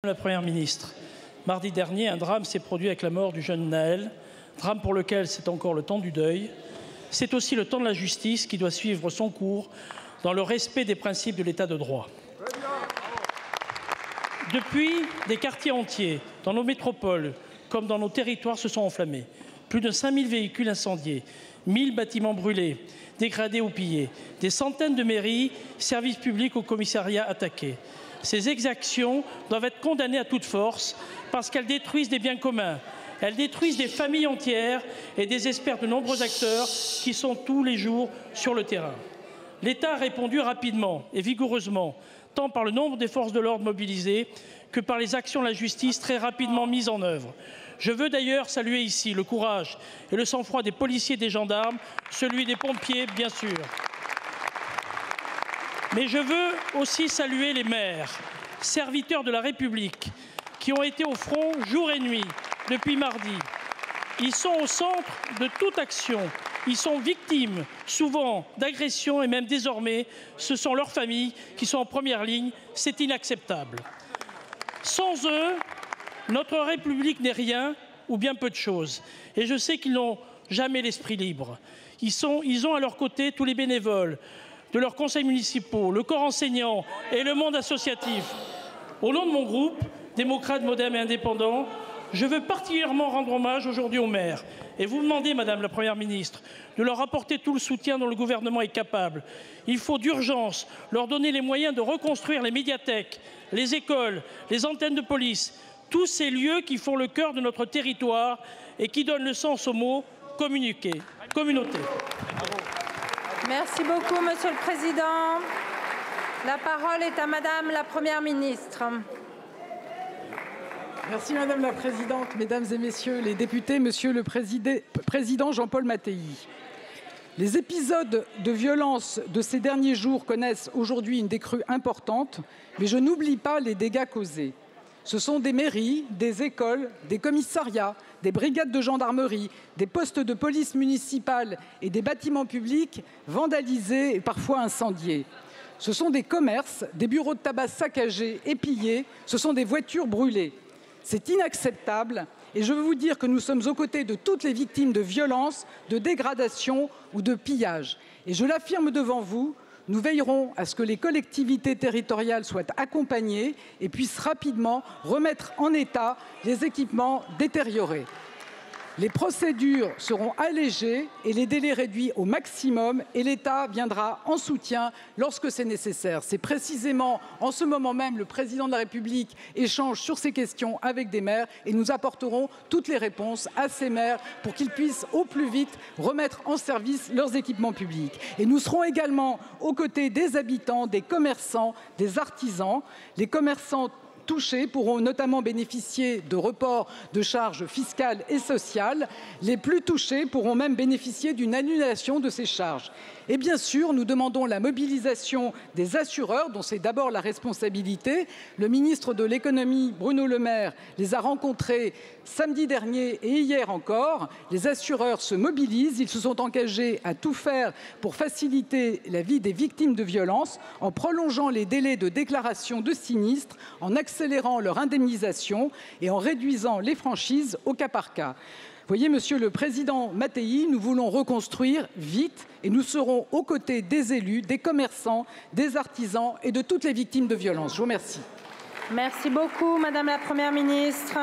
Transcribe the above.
Madame la Première ministre, mardi dernier, un drame s'est produit avec la mort du jeune Naël, drame pour lequel c'est encore le temps du deuil. C'est aussi le temps de la justice qui doit suivre son cours dans le respect des principes de l'état de droit. Depuis, des quartiers entiers, dans nos métropoles comme dans nos territoires, se sont enflammés. Plus de 5000 véhicules incendiés, 1000 bâtiments brûlés, dégradés ou pillés, des centaines de mairies, services publics ou commissariats attaqués. Ces exactions doivent être condamnées à toute force parce qu'elles détruisent des biens communs, elles détruisent des familles entières et désespèrent de nombreux acteurs qui sont tous les jours sur le terrain. L'État a répondu rapidement et vigoureusement, tant par le nombre des forces de l'ordre mobilisées que par les actions de la justice très rapidement mises en œuvre. Je veux d'ailleurs saluer ici le courage et le sang-froid des policiers et des gendarmes, celui des pompiers, bien sûr. Mais je veux aussi saluer les maires, serviteurs de la République, qui ont été au front jour et nuit depuis mardi. Ils sont au centre de toute action. Ils sont victimes, souvent, d'agressions et même désormais, ce sont leurs familles qui sont en première ligne. C'est inacceptable. Sans eux, notre République n'est rien ou bien peu de choses. Et je sais qu'ils n'ont jamais l'esprit libre. Ils ont à leur côté tous les bénévoles de leurs conseils municipaux, le corps enseignant et le monde associatif. Au nom de mon groupe, démocrate, modem et indépendant, je veux particulièrement rendre hommage aujourd'hui aux maires et vous demander, Madame la Première ministre, de leur apporter tout le soutien dont le gouvernement est capable. Il faut d'urgence leur donner les moyens de reconstruire les médiathèques, les écoles, les antennes de police, tous ces lieux qui font le cœur de notre territoire et qui donnent le sens au mot communauté. Merci beaucoup, Monsieur le Président. La parole est à Madame la Première ministre. Merci Madame la Présidente, Mesdames et Messieurs les députés, Monsieur le Président Jean-Paul Mattei. Les épisodes de violence de ces derniers jours connaissent aujourd'hui une décrue importante, mais je n'oublie pas les dégâts causés. Ce sont des mairies, des écoles, des commissariats, des brigades de gendarmerie, des postes de police municipale et des bâtiments publics vandalisés et parfois incendiés. Ce sont des commerces, des bureaux de tabac saccagés et pillés, ce sont des voitures brûlées. C'est inacceptable et je veux vous dire que nous sommes aux côtés de toutes les victimes de violences, de dégradations ou de pillages. Et je l'affirme devant vous, nous veillerons à ce que les collectivités territoriales soient accompagnées et puissent rapidement remettre en état les équipements détériorés. Les procédures seront allégées et les délais réduits au maximum et l'État viendra en soutien lorsque c'est nécessaire. C'est précisément en ce moment même le Président de la République échange sur ces questions avec des maires et nous apporterons toutes les réponses à ces maires pour qu'ils puissent au plus vite remettre en service leurs équipements publics. Et nous serons également aux côtés des habitants, des commerçants, des artisans. Les commerçants touchés pourront notamment bénéficier de reports de charges fiscales et sociales. Les plus touchés pourront même bénéficier d'une annulation de ces charges. Et bien sûr, nous demandons la mobilisation des assureurs, dont c'est d'abord la responsabilité. Le ministre de l'économie, Bruno Le Maire, les a rencontrés samedi dernier et hier encore. Les assureurs se mobilisent, ils se sont engagés à tout faire pour faciliter la vie des victimes de violences, en prolongeant les délais de déclaration de sinistres, en accélérant leur indemnisation et en réduisant les franchises au cas par cas. Vous voyez, Monsieur le Président Mattei, nous voulons reconstruire vite et nous serons aux côtés des élus, des commerçants, des artisans et de toutes les victimes de violences. Je vous remercie. Merci beaucoup, Madame la Première ministre.